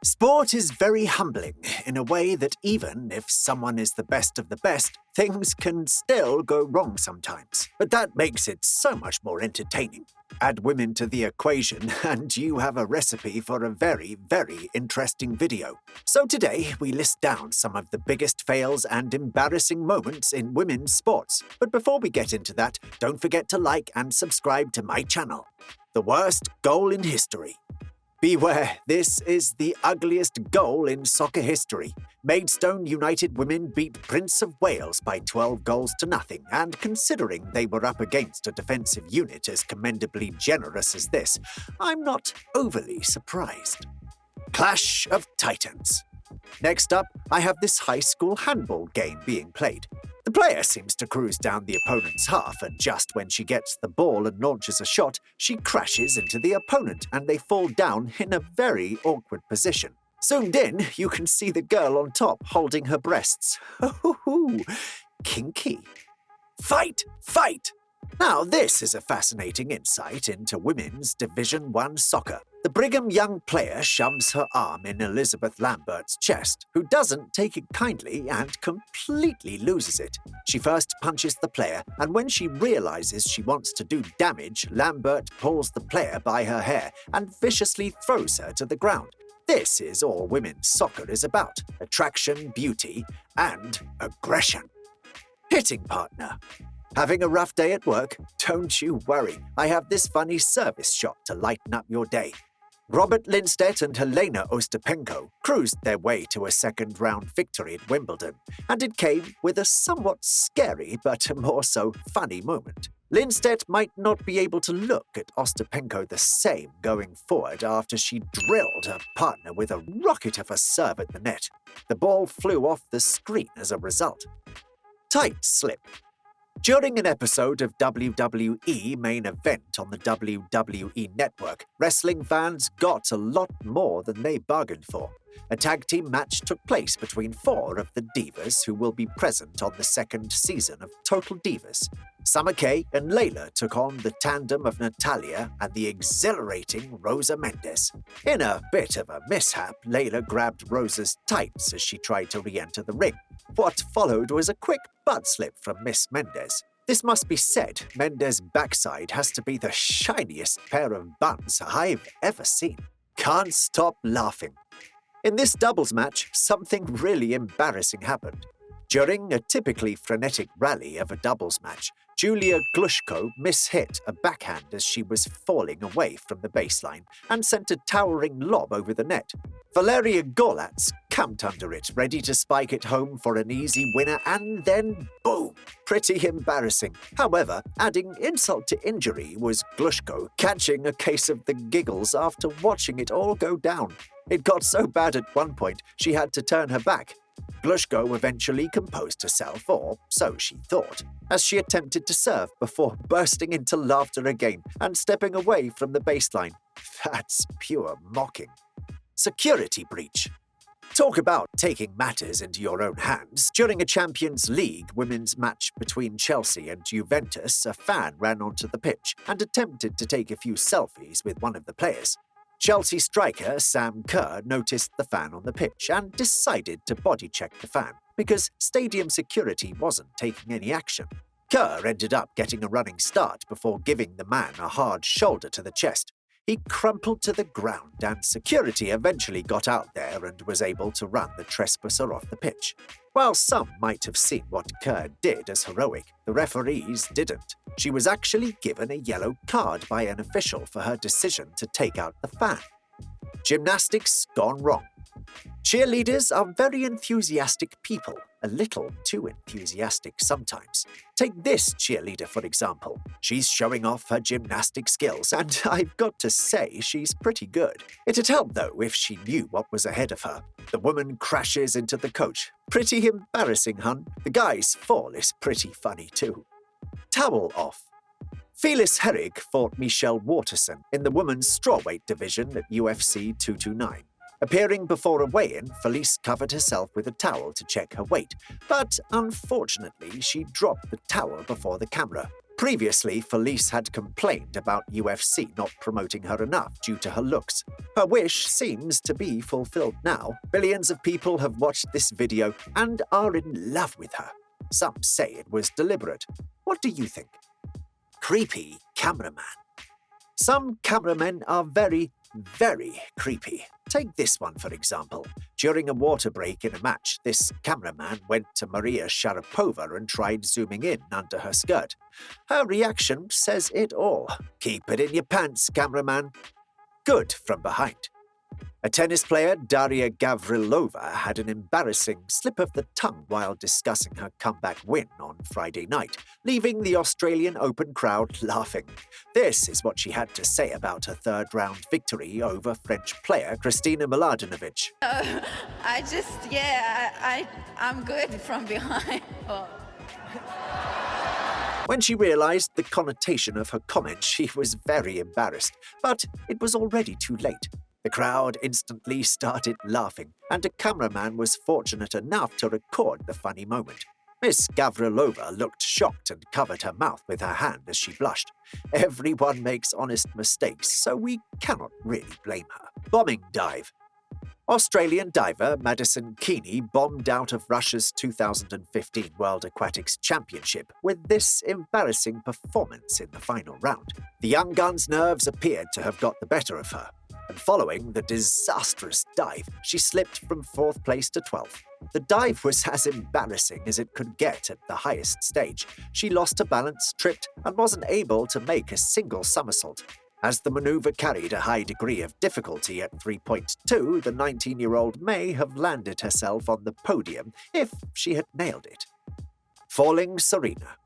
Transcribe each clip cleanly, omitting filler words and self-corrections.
Sport is very humbling in a way that even if someone is the best of the best, things can still go wrong sometimes. But that makes it so much more entertaining. Add women to the equation and you have a recipe for a very, very interesting video. So today we list down some of the biggest fails and embarrassing moments in women's sports. But before we get into that, don't forget to like and subscribe to my channel. The worst goal in history. Beware, this is the ugliest goal in soccer history. Maidstone United women beat Prince of Wales by 12 goals to nothing, and considering they were up against a defensive unit as commendably generous as this, I'm not overly surprised. Clash of Titans. Next up, I have this high school handball game being played. The player seems to cruise down the opponent's half, and just when she gets the ball and launches a shot, she crashes into the opponent and they fall down in a very awkward position. Zoomed in, you can see the girl on top holding her breasts. Kinky. Fight! Fight! Now, this is a fascinating insight into women's Division I soccer. The Brigham Young player shoves her arm in Elizabeth Lambert's chest, who doesn't take it kindly and completely loses it. She first punches the player, and when she realizes she wants to do damage, Lambert pulls the player by her hair and viciously throws her to the ground. This is all women's soccer is about: attraction, beauty, and aggression. Hitting partner. Having a rough day at work? Don't you worry, I have this funny service shot to lighten up your day. Robert Lindstedt and Helena Ostapenko cruised their way to a second-round victory at Wimbledon, and it came with a somewhat scary but more so funny moment. Lindstedt might not be able to look at Ostapenko the same going forward after she drilled her partner with a rocket of a serve at the net. The ball flew off the screen as a result. Tight slip. During an episode of WWE Main Event on the WWE Network, wrestling fans got a lot more than they bargained for. A tag team match took place between 4 of the divas who will be present on the second season of Total Divas. Summer Kay and Layla took on the tandem of Natalya and the exhilarating Rosa Mendes. In a bit of a mishap, Layla grabbed Rosa's tights as she tried to re-enter the ring. What followed was a quick butt slip from Miss Mendes. This must be said, Mendes' backside has to be the shiniest pair of buns I've ever seen. Can't stop laughing. In this doubles match, something really embarrassing happened. During a typically frenetic rally of a doubles match, Julia Glushko mishit a backhand as she was falling away from the baseline and sent a towering lob over the net. Valeria Golatz camped under it, ready to spike it home for an easy winner, and then boom! Pretty embarrassing. However, adding insult to injury was Glushko catching a case of the giggles after watching it all go down. It got so bad at one point, she had to turn her back. Glushko eventually composed herself, or so she thought, as she attempted to serve before bursting into laughter again and stepping away from the baseline. That's pure mocking. Security breach. Talk about taking matters into your own hands. During a Champions League women's match between Chelsea and Juventus, a fan ran onto the pitch and attempted to take a few selfies with one of the players. Chelsea striker Sam Kerr noticed the fan on the pitch and decided to body-check the fan because stadium security wasn't taking any action. Kerr ended up getting a running start before giving the man a hard shoulder to the chest. He crumpled to the ground and security eventually got out there and was able to run the trespasser off the pitch. While some might have seen what Kerr did as heroic, the referees didn't. She was actually given a yellow card by an official for her decision to take out the fan. Gymnastics gone wrong. Cheerleaders are very enthusiastic people, a little too enthusiastic sometimes. Take this cheerleader, for example. She's showing off her gymnastic skills, and I've got to say she's pretty good. It'd help, though, if she knew what was ahead of her. The woman crashes into the coach. Pretty embarrassing, hun. The guy's fall is pretty funny, too. Towel off. Phyllis Herrig fought Michelle Waterson in the women's strawweight division at UFC 229. Appearing before a weigh-in, Felice covered herself with a towel to check her weight, but unfortunately she dropped the towel before the camera. Previously, Felice had complained about UFC not promoting her enough due to her looks. Her wish seems to be fulfilled now. Billions of people have watched this video and are in love with her. Some say it was deliberate. What do you think? Creepy cameraman. Some cameramen are very, very creepy. Take this one, for example. During a water break in a match, this cameraman went to Maria Sharapova and tried zooming in under her skirt. Her reaction says it all. Keep it in your pants, cameraman. Good from behind. A tennis player, Daria Gavrilova, had an embarrassing slip of the tongue while discussing her comeback win on Friday night, leaving the Australian Open crowd laughing. This is what she had to say about her third-round victory over French player Kristina Mladenovic. I'm good from behind. Oh. When she realized the connotation of her comment, she was very embarrassed, but it was already too late. The crowd instantly started laughing, and a cameraman was fortunate enough to record the funny moment. Miss Gavrilova looked shocked and covered her mouth with her hand as she blushed. Everyone makes honest mistakes, so we cannot really blame her. Bombing dive. Australian diver Madison Keeney bombed out of Russia's 2015 World Aquatics Championship with this embarrassing performance in the final round. The young gun's nerves appeared to have got the better of her, and following the disastrous dive, she slipped from 4th place to 12th. The dive was as embarrassing as it could get at the highest stage. She lost her balance, tripped, and wasn't able to make a single somersault. As the maneuver carried a high degree of difficulty at 3.2, the 19-year-old may have landed herself on the podium if she had nailed it. Falling Serena.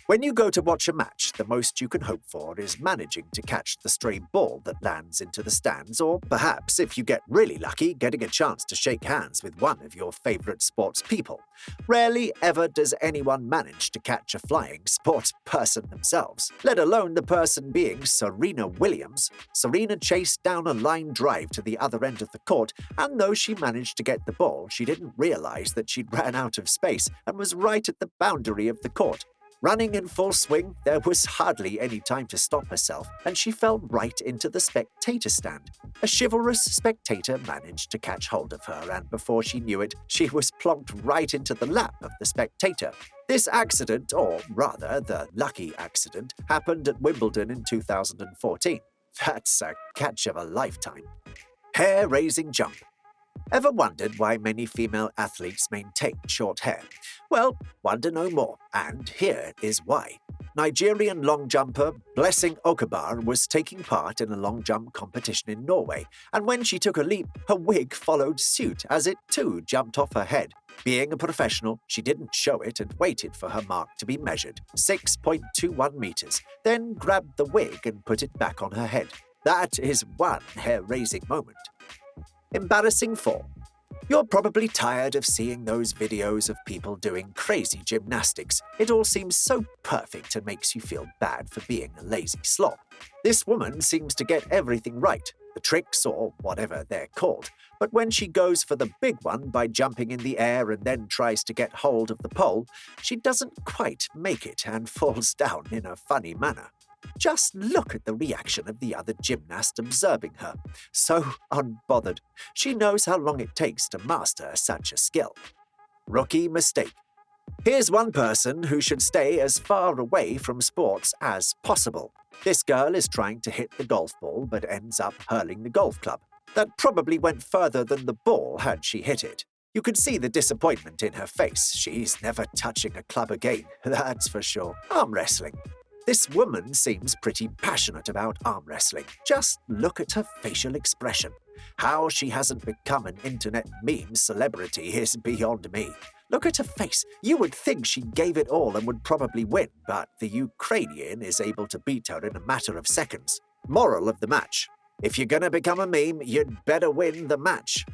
When you go to watch a match, the most you can hope for is managing to catch the stray ball that lands into the stands, or perhaps, if you get really lucky, getting a chance to shake hands with one of your favorite sports people. Rarely ever does anyone manage to catch a flying sports person themselves, let alone the person being Serena Williams. Serena chased down a line drive to the other end of the court, and though she managed to get the ball, she didn't realize that she'd ran out of space and was right at the boundary of the court. Running in full swing, there was hardly any time to stop herself, and she fell right into the spectator stand. A chivalrous spectator managed to catch hold of her, and before she knew it, she was plonked right into the lap of the spectator. This accident, or rather the lucky accident, happened at Wimbledon in 2014. That's a catch of a lifetime. Hair-raising jump. Ever wondered why many female athletes maintain short hair? Well, wonder no more, and here is why. Nigerian long jumper Blessing Okabar was taking part in a long jump competition in Norway, and when she took a leap, her wig followed suit as it too jumped off her head. Being a professional, she didn't show it and waited for her mark to be measured, 6.21 meters, then grabbed the wig and put it back on her head. That is one hair-raising moment. Embarrassing fall. You're probably tired of seeing those videos of people doing crazy gymnastics. It all seems so perfect and makes you feel bad for being a lazy slob. This woman seems to get everything right, the tricks or whatever they're called, but when she goes for the big one by jumping in the air and then tries to get hold of the pole, she doesn't quite make it and falls down in a funny manner. Just look at the reaction of the other gymnast observing her. So unbothered. She knows how long it takes to master such a skill. Rookie mistake. Here's one person who should stay as far away from sports as possible. This girl is trying to hit the golf ball but ends up hurling the golf club. That probably went further than the ball had she hit it. You could see the disappointment in her face. She's never touching a club again, that's for sure. Arm wrestling. This woman seems pretty passionate about arm wrestling. Just look at her facial expression. How she hasn't become an internet meme celebrity is beyond me. Look at her face. You would think she gave it all and would probably win, but the Ukrainian is able to beat her in a matter of seconds. Moral of the match. If you're gonna become a meme, you'd better win the match.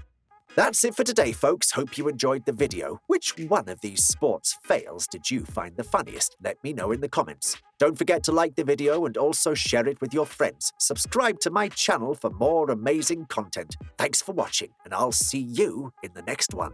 That's it for today, folks. Hope you enjoyed the video. Which one of these sports fails did you find the funniest? Let me know in the comments. Don't forget to like the video and also share it with your friends. Subscribe to my channel for more amazing content. Thanks for watching, and I'll see you in the next one.